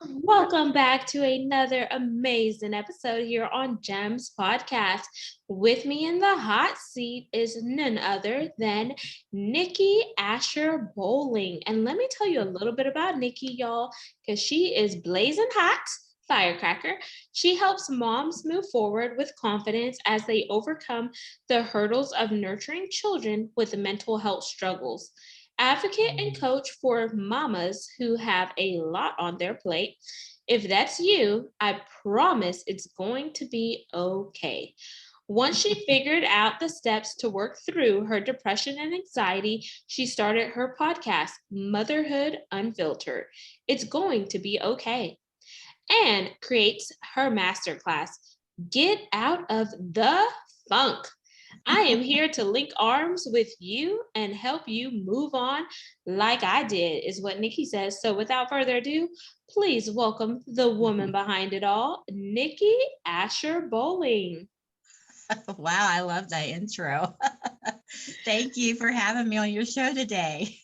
Welcome back to another amazing episode here on Gems Podcast. With me in the hot seat is none other than Nicky Asher-Bowling. And let me tell you a little bit about Nicky, y'all, because she is blazing hot. Firecracker. She helps moms move forward with confidence as they overcome the hurdles of nurturing children with mental health struggles. Advocate and coach for mamas who have a lot on their plate. If that's you, I promise it's going to be okay. Once she figured out the steps to work through her depression and anxiety, she started her podcast, Motherhood Unfiltered. It's going to be okay. And creates her masterclass, Get Out of the Funk. I am here to link arms with you and help you move on like I did, is what Nicky says. So without further ado, please welcome the woman behind it all, Nicky Asher-Bowling. Wow, I love that intro. Thank you for having me on your show today.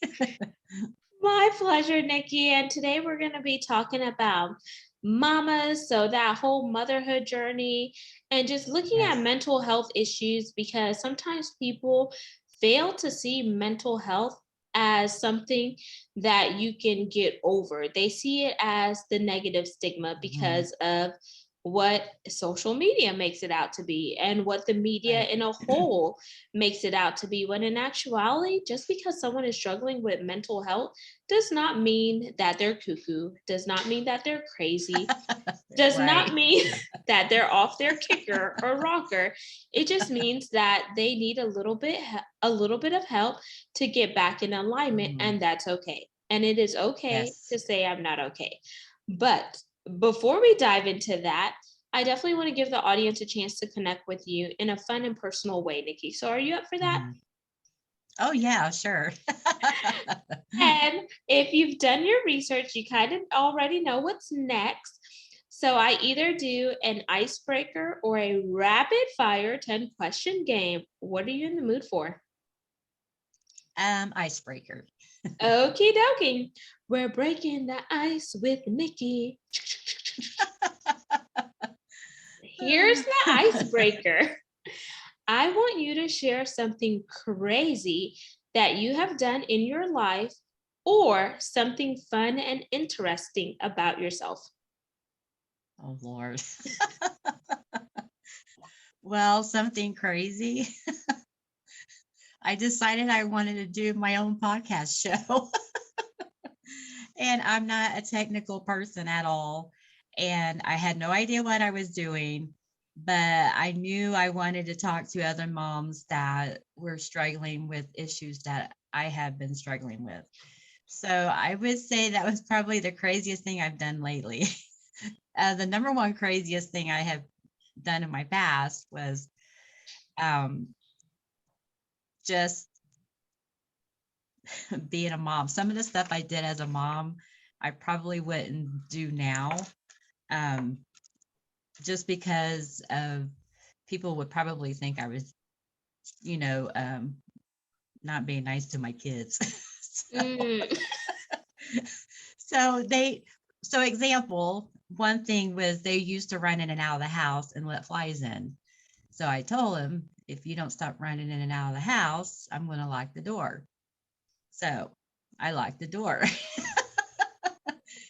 My pleasure, Nicky. And today we're going to be talking about mamas, so that whole motherhood journey, and just looking at Yes. mental health issues because sometimes people fail to see mental health as something that you can get over. They see it as the negative stigma Mhm. because of what social media makes it out to be and what the media Right. in a whole makes it out to be, when in actuality, just because someone is struggling with mental health does not mean that they're cuckoo, does not mean that they're crazy, does not Right. mean that they're off their kicker or rocker. It just means that they need a little bit of help to get back in alignment, Mhm. and that's okay. And it is okay to Yes. say I'm not okay. But before we dive into that, I definitely want to give the audience a chance to connect with you in a fun and personal way, Nikki. So are you up for that? Mhm. Oh, yeah, sure. And if you've done your research, you kind of already know what's next. So I either do an icebreaker or a rapid fire 10-question game. What are you in the mood for? Icebreaker. Okie dokie. We're breaking the ice with Nikki. Here's the icebreaker. I want you to share something crazy that you have done in your life or something fun and interesting about yourself. Oh, Lord. Well, something crazy. I decided I wanted to do my own podcast show. And I'm not a technical person at all. And I had no idea what I was doing, but I knew I wanted to talk to other moms that were struggling with issues that I have been struggling with. So I would say that was probably the craziest thing I've done lately. The number one craziest thing I have done in my past was um, just being a mom. Some of the stuff I did as a mom, I probably wouldn't do now. Um, just because of people would probably think I was, you know, not being nice to my kids. so, Mm. so they, so example, one thing was they used to run in and out of the house and let flies in. So I told him, if you don't stop running in and out of the house, I'm going to lock the door. So I locked the door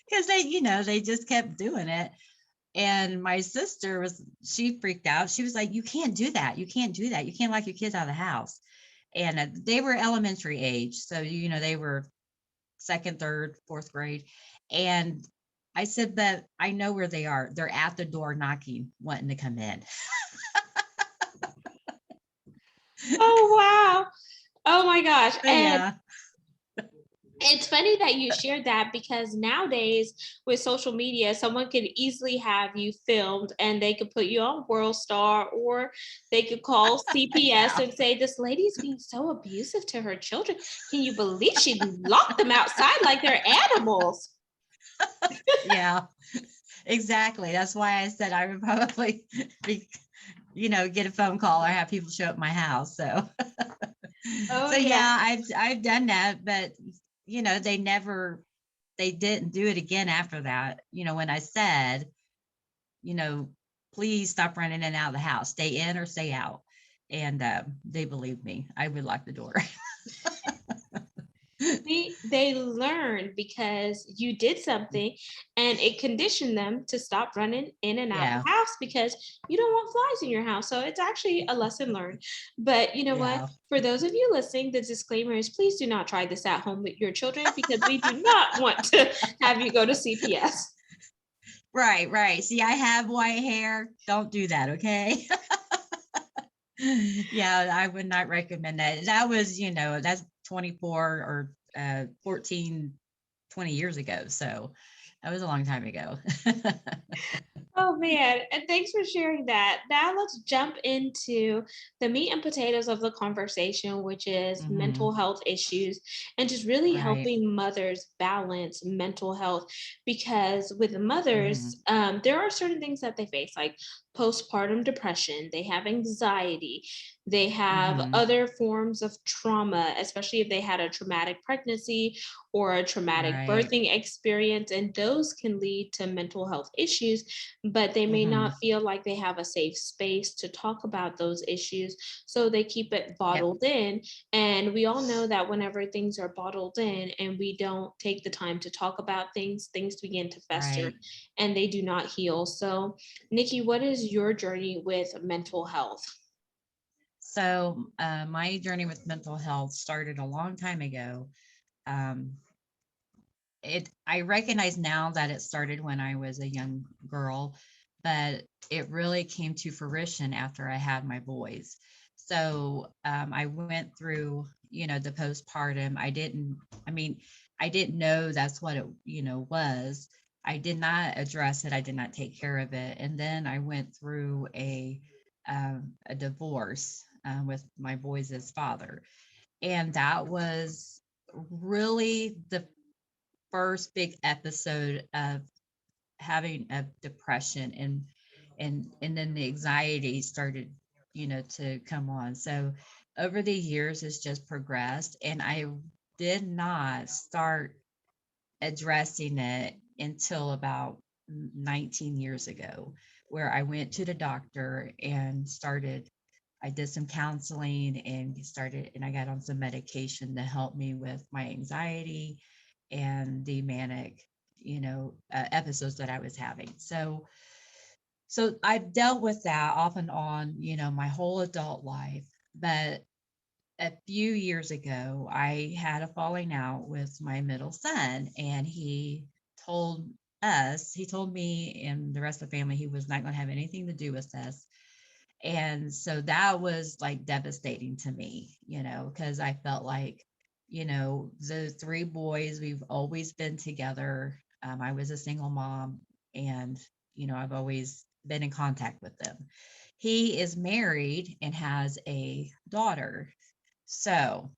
because they just kept doing it. And my sister she freaked out. She was like, you can't do that. You can't do that. You can't lock your kids out of the house. And they were elementary age. So, they were second, third, fourth grade. And I said, but I know where they are. They're at the door knocking, wanting to come in. Oh, wow. Oh my gosh. But And yeah. it's funny that you shared that because nowadays with social media, someone could easily have you filmed and they could put you on World Star, or they could call CPS Yeah. and say, this lady's being so abusive to her children. Can you believe she locked them outside like they're animals? Yeah, exactly. That's why I said I would probably be, get a phone call or have people show up at my house. So Oh, so yeah. yeah, I've done that, but they never. they didn't do it again after that. When I said, please stop running in and out of the house, stay in or stay out. And they believed me. I would lock the door. See, they learn because you did something and it conditioned them to stop running in and out Yeah. the house because you don't want flies in your house. So it's actually a lesson learned. But you know what? Yeah. For those of you listening, the disclaimer is please do not try this at home with your children because we do not want to have you go to CPS. Right, right. See, I have white hair. Don't do that, okay? Yeah, I would not recommend that. That was, that's 24 or 14, 20 years ago. So that was a long time ago. Oh man, and thanks for sharing that. Now let's jump into the meat and potatoes of the conversation, which is Hmm. mental health issues and just really Right. helping mothers balance mental health. Because with Hmm. mothers, there are certain things that they face, like postpartum depression, they have anxiety, they have Hmm. other forms of trauma, especially if they had a traumatic pregnancy or a traumatic Right. birthing experience, and those can lead to mental health issues, but they may Hmm. not feel like they have a safe space to talk about those issues. So they keep it Yep. bottled in. And we all know that whenever things are bottled in and we don't take the time to talk about things, things begin to fester Right. and they do not heal. So, Nikki, what is your journey with mental health? So my journey with mental health started a long time ago. Um, I recognize now that it started when I was a young girl, but it really came to fruition after I had my boys. So I went through, the postpartum. I mean, I didn't know that's what it, was. I did not address it. I did not take care of it. And then I went through a divorce with my boys' father. And that was really the first big episode of having a depression, and then the anxiety started to come on. So over the years it's just progressed, and I did not start addressing it until about 19 years ago, where I went to the doctor and I did some counseling and I got on some medication to help me with my anxiety and the manic, episodes that I was having. So I've dealt with that off and on, my whole adult life. But a few years ago, I had a falling out with my middle son, and he told me and the rest of the family he was not going to have anything to do with this. And so that was like devastating to me, because I felt like, the three boys, we've always been together. I was a single mom, and, I've always been in contact with them. He is married and has a daughter. So,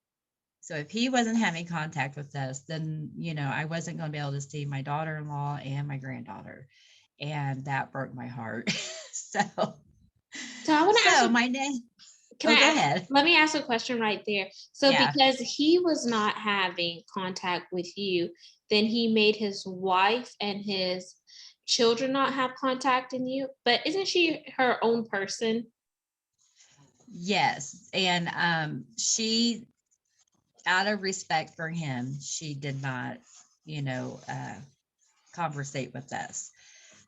so if he wasn't having contact with us, then, I wasn't going to be able to see my daughter-in-law and my granddaughter. And that broke my heart. so, So I want to ask so you, my name, can oh, I go ask, ahead. let me ask a question right there. So Yeah. because he was not having contact with you, then he made his wife and his children not have contact in you. But isn't she her own person? Yes. And she, out of respect for him, she did not, you know, uh, conversate with us.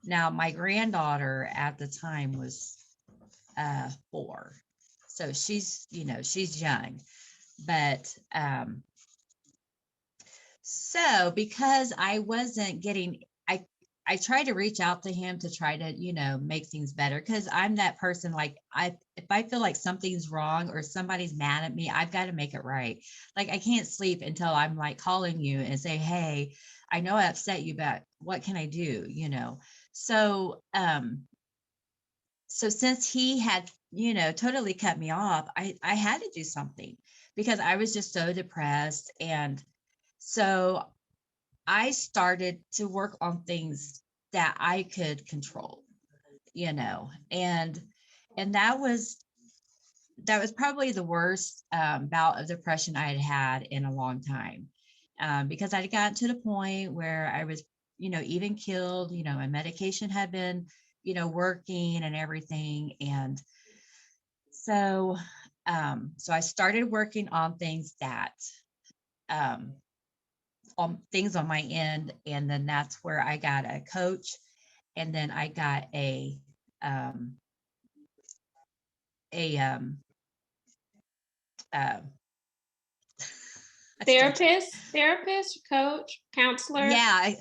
Now, my granddaughter at the time was 4. So she's young. But so because I wasn't getting, I tried to reach out to him to try to, make things better, because I'm that person, like, if I feel like something's wrong or somebody's mad at me, I've got to make it right. Like, I can't sleep until I'm like calling you and say, hey, I know I upset you, but what can I do? So so since he had, totally cut me off, I had to do something, because I was just so depressed. And so I started to work on things that I could control, and that was probably the worst bout of depression I had had in a long time. because I'd gotten to the point where I was, even killed, my medication had been, working and everything. And so, so I started working on things that, um, on things on my end. And then that's where I got a coach. And then I got um, a, uh, I still, Therapist, coach, counselor. yeah.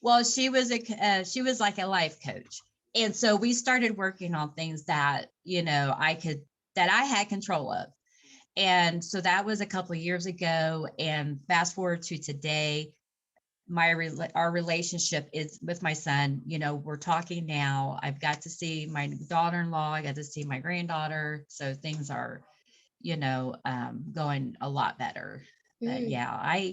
Well, she was like a life coach. And so we started working on things that, that I had control of. And so that was a couple of years ago. And fast forward to today, our relationship is with my son. We're talking now. I've got to see my daughter-in-law. I got to see my granddaughter. So things are, going a lot better. But Mm. yeah,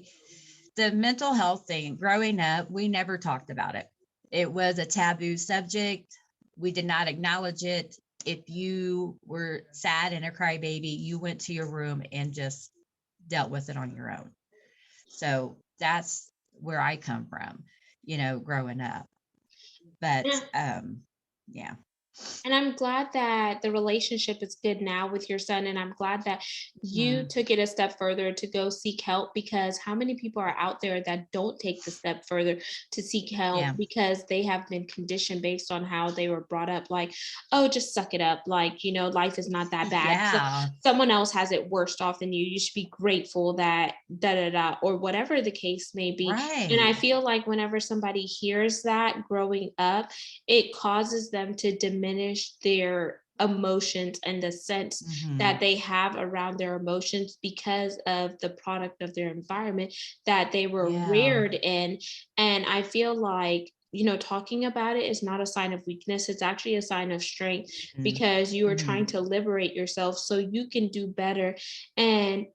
the mental health thing, growing up, we never talked about it. It was a taboo subject. We did not acknowledge it. If you were sad and a crybaby, you went to your room and just dealt with it on your own. So that's where I come from, growing up. But Yeah. yeah. And I'm glad that the relationship is good now with your son. And I'm glad that you Mhm. took it a step further to go seek help, because how many people are out there that don't take the step further to seek help Yeah. because they have been conditioned based on how they were brought up? Like, oh, just suck it up. Like, life is not that bad. So Yeah. someone else has it worse off than you. You should be grateful that da da da, or whatever the case may be. And I Right. feel like whenever somebody hears that growing up, it causes them to diminish their emotions and the sense that Hmm. they have around their emotions because of the product of their environment that they were Yeah. reared in. And I feel like, talking about it is not a sign of weakness. It's actually a sign of strength, Hmm. because you are trying Hmm. to liberate yourself so you can do better and,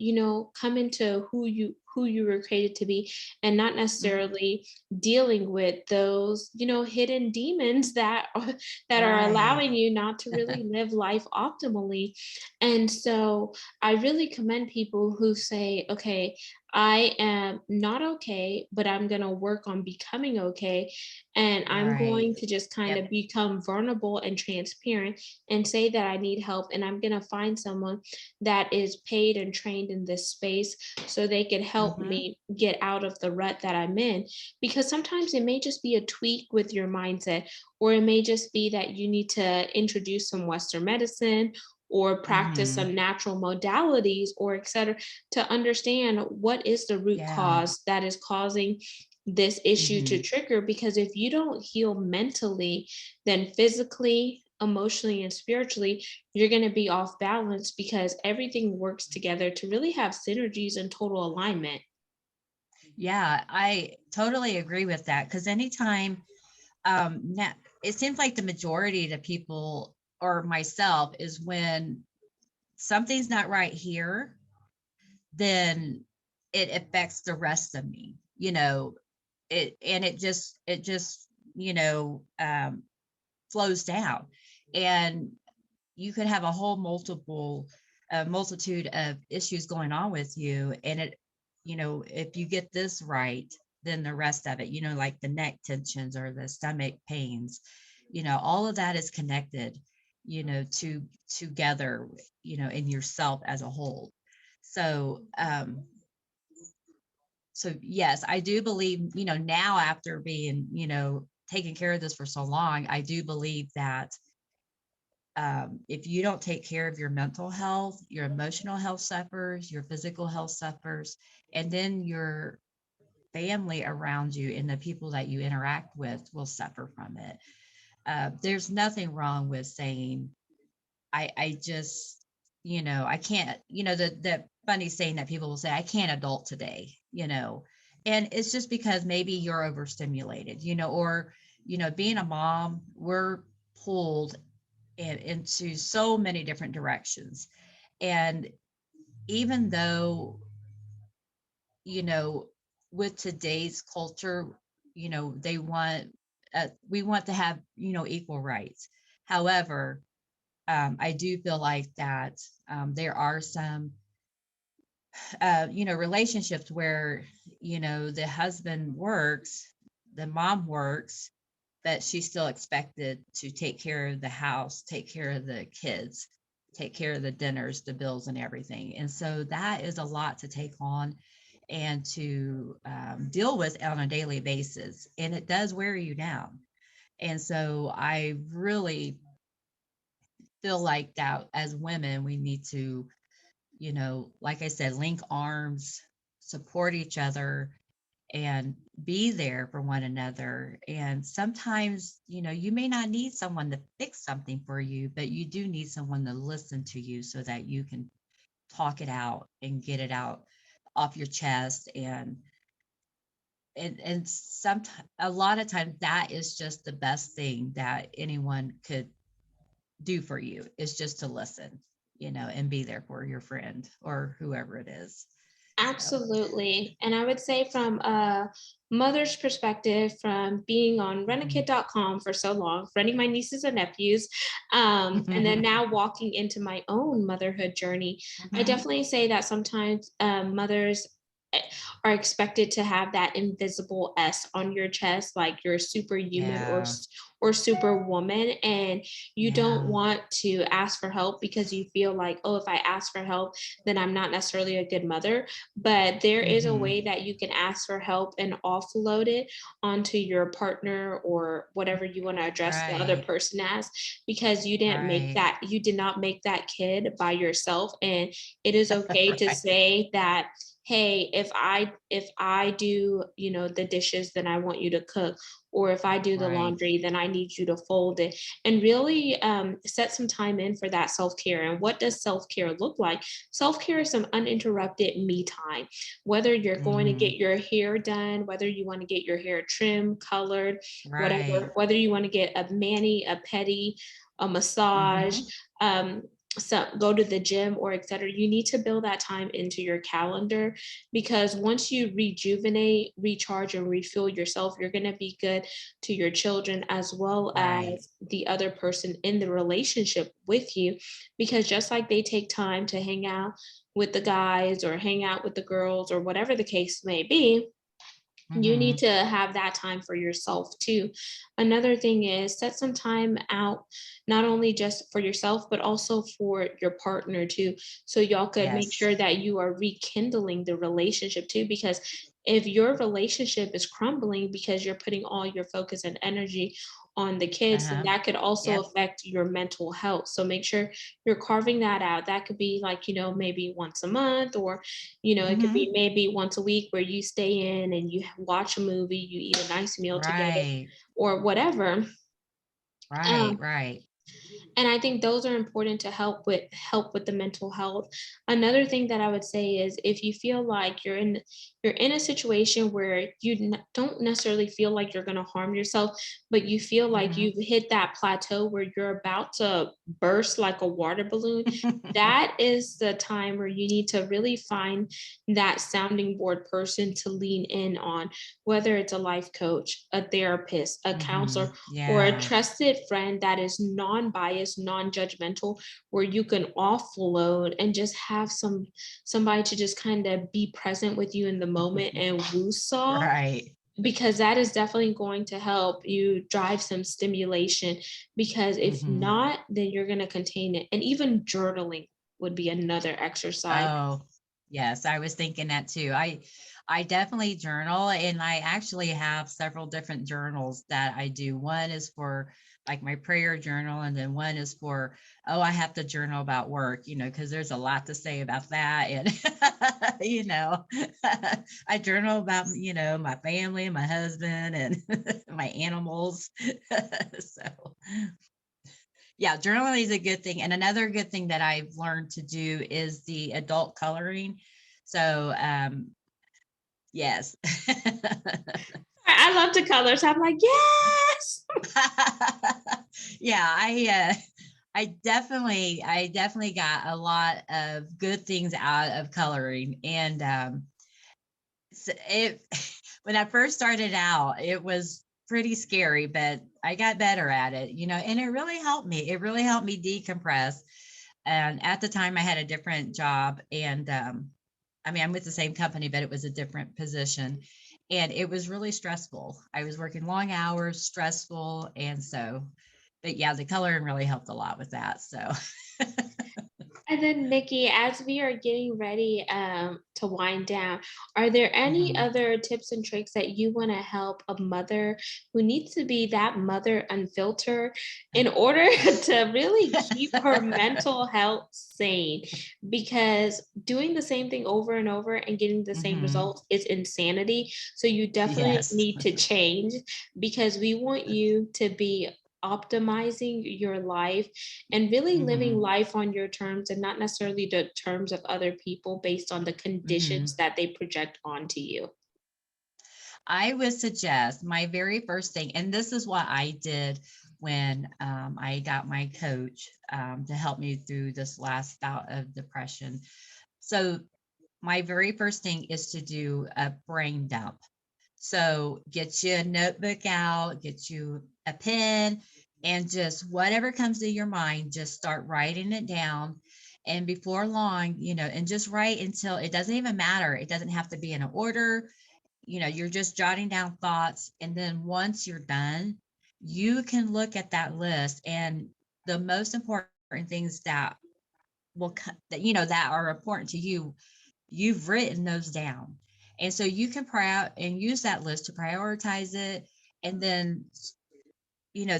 come into who you were created to be, and not Hmm. necessarily dealing with those, hidden demons that are Right. allowing you not to really live life optimally. And so I really commend people who say, okay, I am not okay, but I'm going to work on becoming okay. And I'm Right. going to just kind Yep. of become vulnerable and transparent and say that I need help. And I'm going to find someone that is paid and trained in this space so they can help Hmm. me get out of the rut that I'm in. Because sometimes it may just be a tweak with your mindset, or it may just be that you need to introduce some Western medicine or practice Hmm. some natural modalities, or et cetera, to understand what is the root Yeah. cause that is causing this issue to Hmm. trigger. Because if you don't heal mentally, then physically, emotionally, and spiritually, you're going to be off balance, because everything works together to really have synergies and total alignment. Yeah, I totally agree with that. Because anytime, now it seems like the majority of the people or myself is when something's not right here, then it affects the rest of me. It just flows down, and you could have a whole multitude of issues going on with you, and if you get this right, then the rest of it, like the neck tensions or the stomach pains, all of that is connected, together, in yourself as a whole. So um so yes, I do believe, now, after being, taking care of this for so long, I do believe that, if you don't take care of your mental health, your emotional health suffers, your physical health suffers, and then your family around you and the people that you interact with will suffer from it. There's nothing wrong with saying, I just, I can't, the funny saying that people will say, I can't adult today, and it's just because maybe you're overstimulated, or, being a mom, we're pulled into so many different directions. And even though, you know, with today's culture, they want, we want to have, equal rights. However, I do feel like that, there are some relationships where, the husband works, the mom works, but she's still expected to take care of the house, take care of the kids, take care of the dinners, the bills, and everything. And so that is a lot to take on and to deal with on a daily basis. And it does wear you down. And so I really feel like that as women, we need to, like I said, link arms, support each other, and be there for one another. And sometimes, you may not need someone to fix something for you, but you do need someone to listen to you so that you can talk it out and get it out off your chest. And sometimes, a lot of times, that is just the best thing that anyone could do for you, is just to listen, and be there for your friend or whoever it is. So, Absolutely. And I would say from a mother's perspective, from being on mhm. rentakid.com for so long, running my nieces and nephews, and then now walking into my own motherhood journey, I Mhm. definitely say that sometimes mothers eh, are expected to have that invisible S on your chest, like you're superhuman Yeah. or superwoman, and you don't Yeah. want to ask for help because you feel like, oh, if I ask for help, then I'm not necessarily a good mother. But there is a Mhm. way that you can ask for help and offload it onto your partner or whatever you want to address the other Right. person as, because Right. you did not make that kid by yourself. And it is okay to Right. say that, hey, if I do, the dishes, then I want you to cook, or if I do the Right. laundry, then I need you to fold it. And really set some time in for that self-care. And what does self-care look like? Self-care is some uninterrupted me time. Whether you're going to get Mhm. your hair done, whether you want to get your hair trimmed, colored, Right. whatever, whether you want to get a mani, a pedi, a massage, Mhm. um, so go to the gym or etc. You need to build that time into your calendar, because once you rejuvenate, recharge, and refuel yourself, you're going to be good to your children as well Right. as the other person in the relationship with you. Because just like they take time to hang out with the guys or hang out with the girls or whatever the case may be, you need Mhm. to have that time for yourself too. Another thing is set some time out, not only just for yourself, but also for your partner too. So y'all could make Yes. sure that you are rekindling the relationship too. Because if your relationship is crumbling because you're putting all your focus and energy on the kids, then Uh-huh. that could also Yep. affect your mental health. So make sure you're carving that out. That could be like, maybe once a month, or it could be Mhm. maybe once a week where you stay in and you watch a movie, you eat a nice meal together Right. or whatever. Right. Um, Right. and I think those are important to help with the mental health. Another thing that I would say is, if you feel like you're in a situation where don't necessarily feel like you're going to harm yourself, but you feel like Mhm. you've hit that plateau where you're about to burst like a water balloon, that is the time where you need to really find that sounding board person to lean in on, whether it's a life coach, a therapist, a counselor, Mhm. or a Yeah. trusted friend that is non-biased, non-judgmental, where you can offload and just have somebody to just kind of be present with you in the moment and woo-saw, Right. because that is definitely going to help you drive some stimulation. Because if Mhm. not, then you're going to contain it. And even journaling would be another exercise. Oh, yes, I was thinking that too. I definitely journal, and I actually have several different journals that I do. One is for like my prayer journal, and then one is for, oh, I have to journal about work, because there's a lot to say about that. And I journal about, my family and my husband and my animals. So yeah, journaling is a good thing. And another good thing that I've learned to do is the adult coloring. So, yes. I love the colors. I'm like, yes. Yeah, I definitely got a lot of good things out of coloring. And so it when I first started out, it was pretty scary, but I got better at it, and it really helped me. It really helped me decompress. And at the time I had a different job, and I mean, I'm with the same company, but it was a different position. And it was really stressful. I was working long hours, stressful. And so, but yeah, the coloring really helped a lot with that. So, And then, Nikki, as we are getting ready to wind down, are there any mhm, other tips and tricks that you want to help a mother who needs to be that mother unfiltered in order to really keep her mental health sane? Because doing the same thing over and over and getting the same mhm, results is insanity. So you definitely yes. need to change, because we want you to be optimizing your life and really living Mhm, life on your terms and not necessarily the terms of other people based on the conditions mhm. that they project onto you. I would suggest my very first thing, and this is what I did when I got my coach to help me through this last bout of depression. So, my very first thing is to do a brain dump. So, get you a notebook out, get you a pen, and just whatever comes to your mind, just start writing it down. And before long, and just write until it doesn't even matter. It doesn't have to be in an order. You're just jotting down thoughts. And then once you're done, you can look at that list, and the most important things that that are important to you, you've written those down. And so you can and use that list to prioritize it. And then,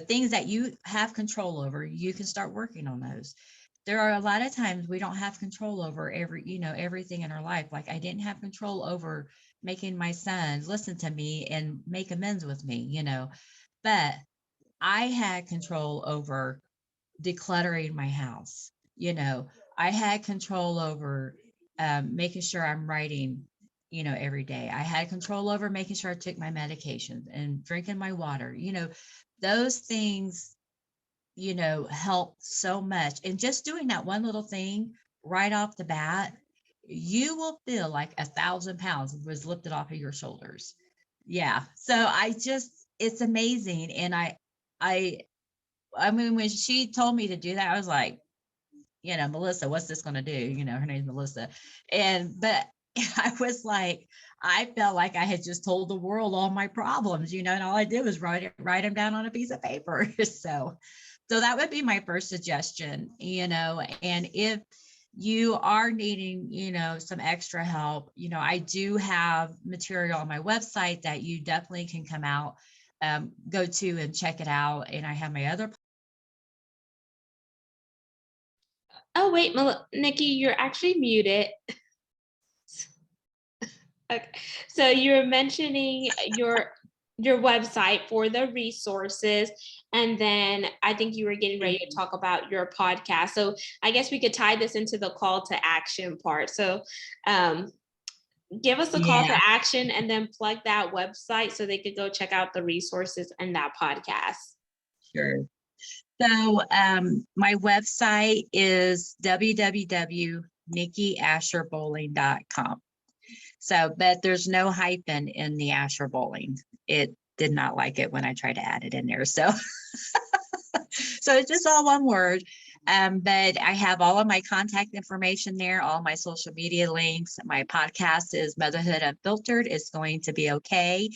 things that you have control over, you can start working on those. There are a lot of times we don't have control over everything in our life. Like, I didn't have control over making my son listen to me and make amends with me, but I had control over decluttering my house. I had control over making sure I'm writing, every day. I had control over making sure I took my medications and drinking my water. Those things, help so much. And just doing that one little thing right off the bat, you will feel like 1,000 pounds was lifted off of your shoulders. Yeah. So it's amazing. And I, I mean, when she told me to do that, I was like, Melissa, what's this going to do? Her name's Melissa. But I was like, I felt like I had just told the world all my problems, and all I did was write them down on a piece of paper. So that would be my first suggestion, and if you are needing, some extra help, I do have material on my website that you definitely can come out, go to and check it out. And I have my other. Oh, wait, Nikki, you're actually muted. Okay. So you're mentioning your website for the resources, and then I think you were getting ready to talk about your podcast. So I guess we could tie this into the call to action part. So um, give us the call to Yeah, action and then plug that website so they could go check out the resources and that podcast. sure. So my website is www.NICKYAsher-Bowling.com. So, but there's no hyphen in the Asher Bowling. It did not like it when I tried to add it in there. So, so it's just all one word. But I have all of my contact information there, all my social media links. My podcast is Motherhood Unfiltered. It's going to be okay.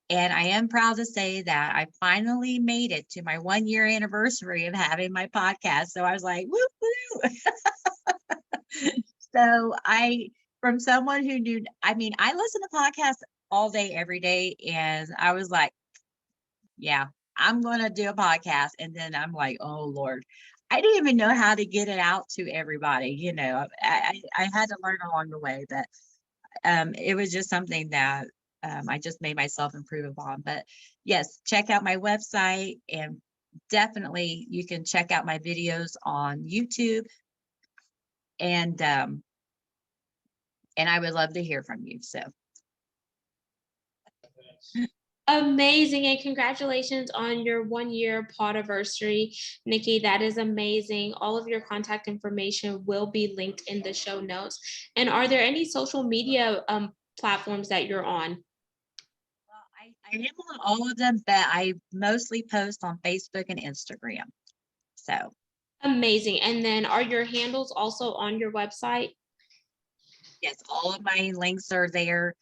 And I am proud to say that I finally made it to my 1 year anniversary of having my podcast. So I was like, woo woo. So from someone who knew, I mean, I listen to podcasts all day, every day. And I was like, yeah, I'm going to do a podcast. And then I'm like, oh, Lord, I didn't even know how to get it out to everybody. I had to learn along the way, but it was just something that I just made myself improve upon. But yes, check out my website, and definitely you can check out my videos on YouTube. And I would love to hear from you. So Amazing, and congratulations on your 1 year podiversary, Nikki. That is amazing. All of your contact information will be linked in the show notes. And are there any social media platforms that you're on? I am on all of them, but I mostly post on Facebook and Instagram. So Amazing. And then are your handles also on your website? Yes, all of my links are there.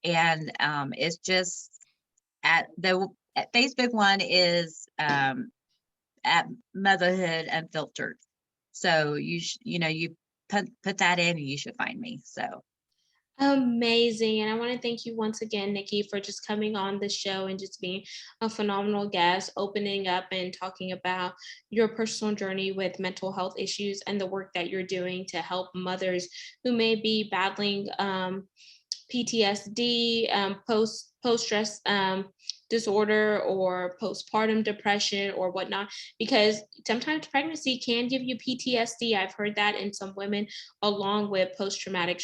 And it's just at the Facebook one is at Motherhood Unfiltered. So you put that in and you should find me. So Amazing. And I want to thank you once again, Nikki, for just coming on the show and just being a phenomenal guest, opening up and talking about your personal journey with mental health issues and the work that you're doing to help mothers who may be battling PTSD, post stress disorder, or postpartum depression or whatnot. Because sometimes pregnancy can give you PTSD. I've heard that in some women, along with post traumatic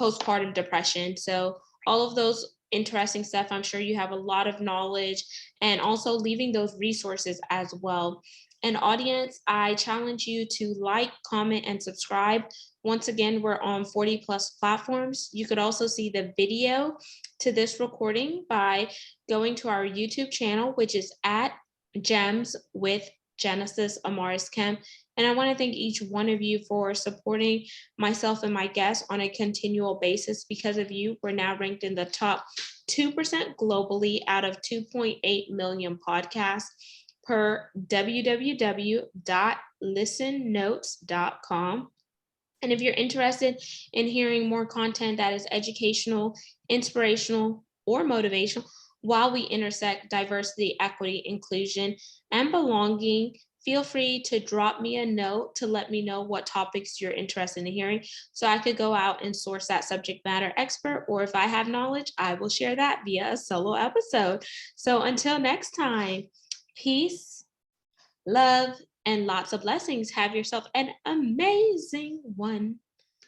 postpartum depression. So all of those interesting stuff. I'm sure you have a lot of knowledge, and also leaving those resources as well. And audience, I challenge you to like, comment, and subscribe. Once again, we're on 40 plus platforms. You could also see the video to this recording by going to our YouTube channel, which is at Gems with Genesis Amaris Kemp. And I want to thank each one of you for supporting myself and my guests on a continual basis. Because of you, we're now ranked in the top 2% globally out of 2.8 million podcasts per www.listennotes.com. And if you're interested in hearing more content that is educational, inspirational, or motivational, while we intersect diversity, equity, inclusion, and belonging, feel free to drop me a note to let me know what topics you're interested in hearing so I could go out and source that subject matter expert. Or if I have knowledge, I will share that via a solo episode. So until next time, peace, love, and lots of blessings. Have yourself an amazing one.